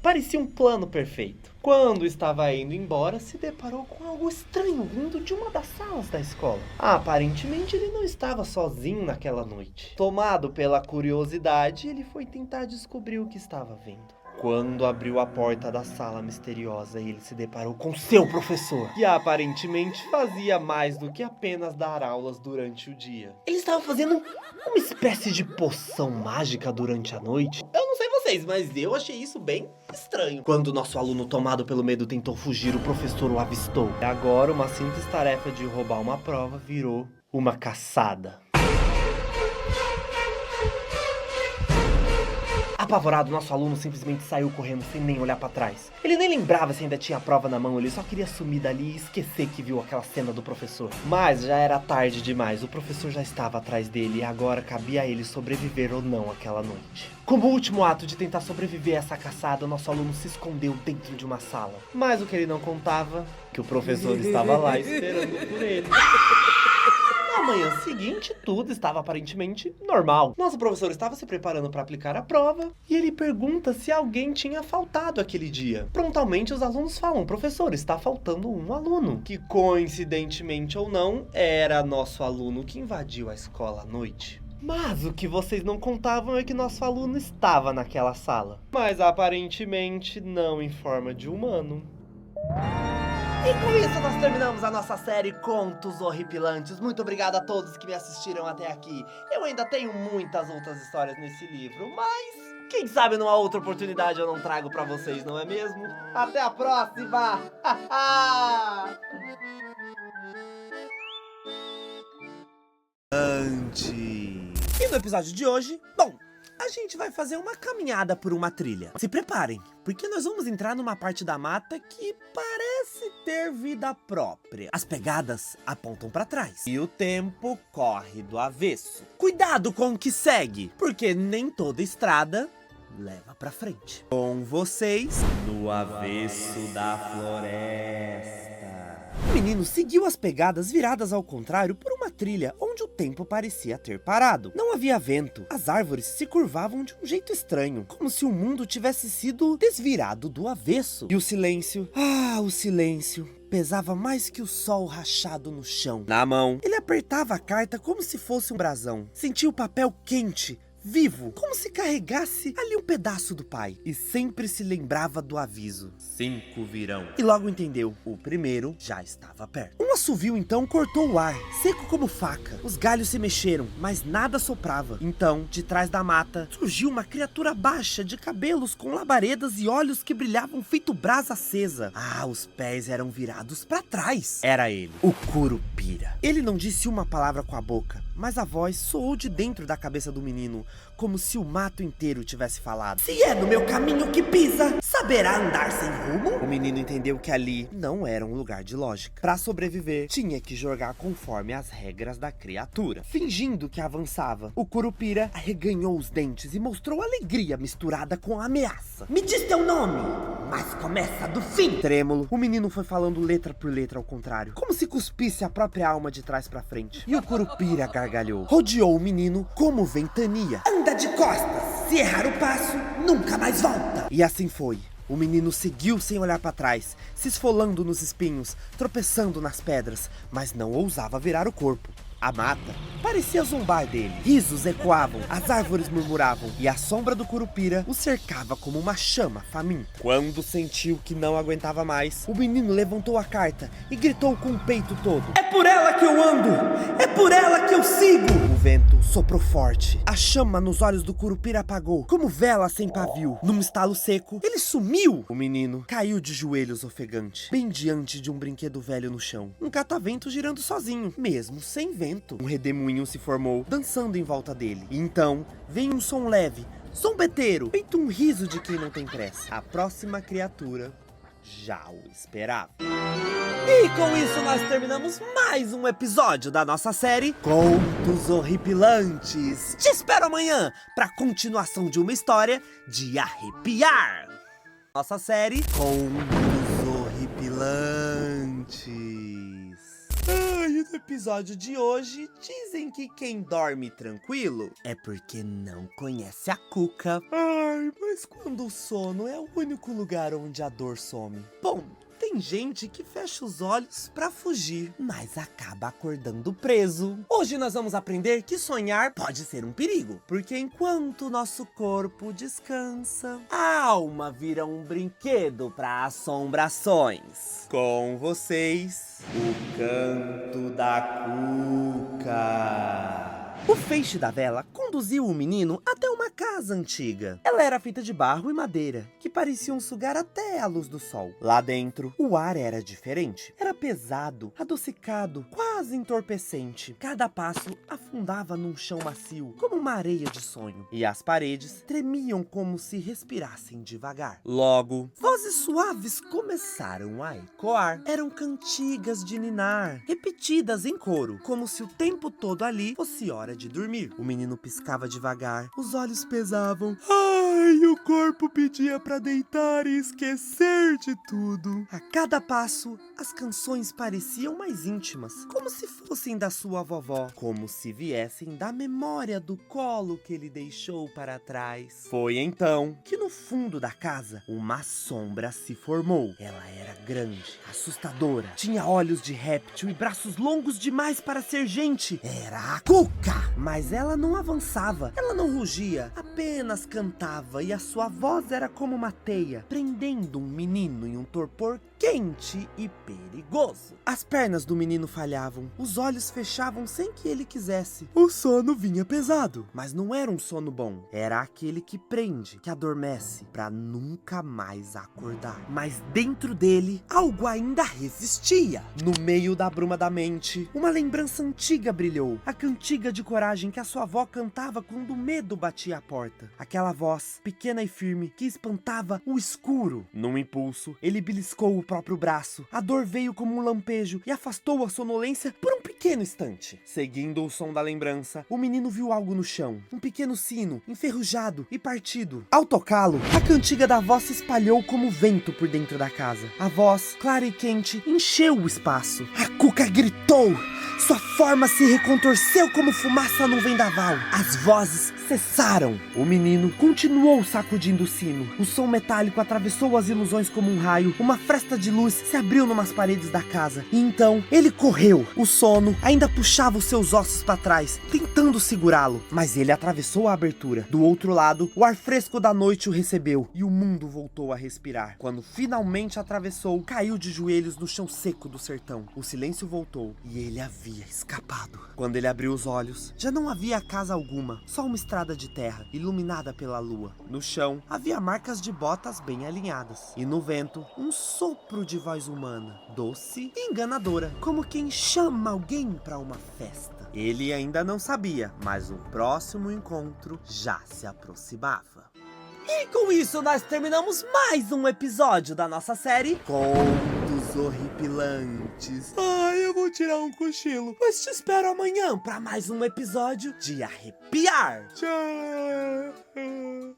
Parecia um plano perfeito. Quando estava indo embora, se deparou com algo estranho vindo de uma das salas da escola. Aparentemente, ele não estava sozinho naquela noite. Tomado pela curiosidade, ele foi tentar descobrir o que estava vendo. Quando abriu a porta da sala misteriosa, ele se deparou com seu professor, que aparentemente fazia mais do que apenas dar aulas durante o dia. Ele estava fazendo uma espécie de poção mágica durante a noite. Eu não sei vocês, mas eu achei isso bem estranho. Quando o nosso aluno, tomado pelo medo, tentou fugir, o professor o avistou. E agora, uma simples tarefa de roubar uma prova virou uma caçada. Apavorado, nosso aluno simplesmente saiu correndo sem nem olhar pra trás. Ele nem lembrava se ainda tinha a prova na mão, ele só queria sumir dali e esquecer que viu aquela cena do professor. Mas já era tarde demais, o professor já estava atrás dele e agora cabia a ele sobreviver ou não aquela noite. Como último ato de tentar sobreviver a essa caçada, nosso aluno se escondeu dentro de uma sala. Mas o que ele não contava, que o professor estava lá esperando por ele. Na manhã seguinte, tudo estava aparentemente normal. Nosso professor estava se preparando para aplicar a prova e ele pergunta se alguém tinha faltado aquele dia. Prontamente, os alunos falam: professor, está faltando um aluno. Que, coincidentemente ou não, era nosso aluno que invadiu a escola à noite. Mas o que vocês não contavam é que nosso aluno estava naquela sala. Mas aparentemente não em forma de humano. E com isso nós terminamos a nossa série Contos Horripilantes. Muito obrigado a todos que me assistiram até aqui. Eu ainda tenho muitas outras histórias nesse livro, mas quem sabe numa outra oportunidade eu não trago pra vocês, não é mesmo? Até a próxima! E no episódio de hoje, a gente vai fazer uma caminhada por uma trilha. Se preparem, porque nós vamos entrar numa parte da mata que parece ter vida própria. As pegadas apontam para trás e o tempo corre do avesso. Cuidado com o que segue, porque nem toda estrada leva pra frente. Com vocês, no avesso da floresta. O menino seguiu as pegadas viradas ao contrário por uma trilha onde o tempo parecia ter parado. Não havia vento. As árvores se curvavam de um jeito estranho, como se o mundo tivesse sido desvirado do avesso. E o silêncio, o silêncio pesava mais que o sol rachado no chão. Na mão, ele apertava a carta como se fosse um brasão. Sentia o papel quente, vivo, como se carregasse ali um pedaço do pai. E sempre se lembrava do aviso: 5 virão. E logo entendeu, o primeiro já estava perto. Um assovio então cortou o ar, seco como faca. Os galhos se mexeram, mas nada soprava. Então, de trás da mata, surgiu uma criatura baixa, de cabelos com labaredas e olhos que brilhavam feito brasa acesa. Os pés eram virados para trás. Era ele, o Curupira. Ele não disse uma palavra com a boca, mas a voz soou de dentro da cabeça do menino, como se o mato inteiro tivesse falado. Se é no meu caminho que pisa, saberá andar sem rumo? O menino entendeu que ali não era um lugar de lógica. Para sobreviver, tinha que jogar conforme as regras da criatura. Fingindo que avançava, o Curupira arreganhou os dentes e mostrou alegria misturada com ameaça. Me diz teu nome, mas começa do fim. Trêmulo, o menino foi falando letra por letra ao contrário, como se cuspisse a própria alma de trás para frente. E o Curupira gargalhou. Rodeou o menino como ventania. Anda de costas, se errar o passo, nunca mais volta. E assim foi. O menino seguiu sem olhar para trás, se esfolando nos espinhos, tropeçando nas pedras, mas não ousava virar o corpo. A mata parecia zombar dele. Risos ecoavam, as árvores murmuravam e a sombra do Curupira o cercava como uma chama faminta. Quando sentiu que não aguentava mais, o menino levantou a carta e gritou com o peito todo: é por ela que eu ando! É por ela que eu sigo! O vento soprou forte. A chama nos olhos do Curupira apagou, como vela sem pavio. Num estalo seco, ele sumiu! O menino caiu de joelhos ofegante, bem diante de um brinquedo velho no chão. Um catavento girando sozinho, mesmo sem vento. Um redemoinho se formou, dançando em volta dele. E então, veio um som leve, zombeteiro, feito um riso de quem não tem pressa. A próxima criatura já o esperava. E com isso nós terminamos mais um episódio da nossa série Contos Horripilantes. Te espero amanhã para continuação de uma história de arrepiar. Nossa série Contos Horripilantes. Ai, episódio de hoje, dizem que quem dorme tranquilo é porque não conhece a Cuca. Ai, mas quando o sono é o único lugar onde a dor some. Bom, tem gente que fecha os olhos pra fugir, mas acaba acordando preso. Hoje nós vamos aprender que sonhar pode ser um perigo, porque enquanto nosso corpo descansa, a alma vira um brinquedo para assombrações. Com vocês, o Canto da Cuca. O feixe da vela conduziu o menino até uma casa antiga. Ela era feita de barro e madeira, que pareciam sugar até a luz do sol. Lá dentro, o ar era diferente. Era pesado, adocicado, quase entorpecente. Cada passo afundava num chão macio, como uma areia de sonho. E as paredes tremiam como se respirassem devagar. Logo, vozes suaves começaram a ecoar. Eram cantigas de ninar, repetidas em coro, como se o tempo todo ali fosse hora de dormir. O menino piscava devagar, os olhos pesavam. Ai, o corpo pedia pra deitar e esquecer de tudo. A cada passo, as canções pareciam mais íntimas, como se fossem da sua vovó, como se viessem da memória do colo que ele deixou para trás. Foi então que no fundo da casa, uma sombra se formou. Ela era grande, assustadora, tinha olhos de réptil e braços longos demais para ser gente. Era a Cuca! Mas ela não avançava, ela não rugia, apenas cantava e a sua voz era como uma teia, prendendo um menino em um torpor quente e perigoso. As pernas do menino falhavam, os olhos fechavam sem que ele quisesse. O sono vinha pesado, mas não era um sono bom. Era aquele que prende, que adormece, pra nunca mais acordar. Mas dentro dele, algo ainda resistia. No meio da bruma da mente, uma lembrança antiga brilhou. A cantiga de coragem que a sua avó cantava quando o medo batia a porta. Aquela voz, pequena e firme, que espantava o escuro. Num impulso, ele beliscou o próprio braço. A dor veio como um lampejo e afastou a sonolência por um pequeno instante. Seguindo o som da lembrança, o menino viu algo no chão. Um pequeno sino, enferrujado e partido. Ao tocá-lo, a cantiga da voz se espalhou como vento por dentro da casa. A voz, clara e quente, encheu o espaço. A Cuca gritou. Sua forma se recontorceu como fumaça num vendaval. As vozes cessaram. O menino continuou sacudindo o sino. O som metálico atravessou as ilusões como um raio. Uma fresta de luz se abriu numas paredes da casa. E então, ele correu. O sono ainda puxava os seus ossos para trás, tentando segurá-lo. Mas ele atravessou a abertura. Do outro lado, o ar fresco da noite o recebeu. E o mundo voltou a respirar. Quando finalmente atravessou, caiu de joelhos no chão seco do sertão. O silêncio voltou e ele havia escapado. Quando ele abriu os olhos, já não havia casa alguma, só uma estrada de terra, iluminada pela lua. No chão, havia marcas de botas bem alinhadas. E no vento, um sopro de voz humana, doce e enganadora, como quem chama alguém para uma festa. Ele ainda não sabia, mas o próximo encontro já se aproximava. E com isso nós terminamos mais um episódio da nossa série Contos Horripilantes. Ai, eu vou tirar um cochilo, mas te espero amanhã para mais um episódio de arrepiar. Tchau!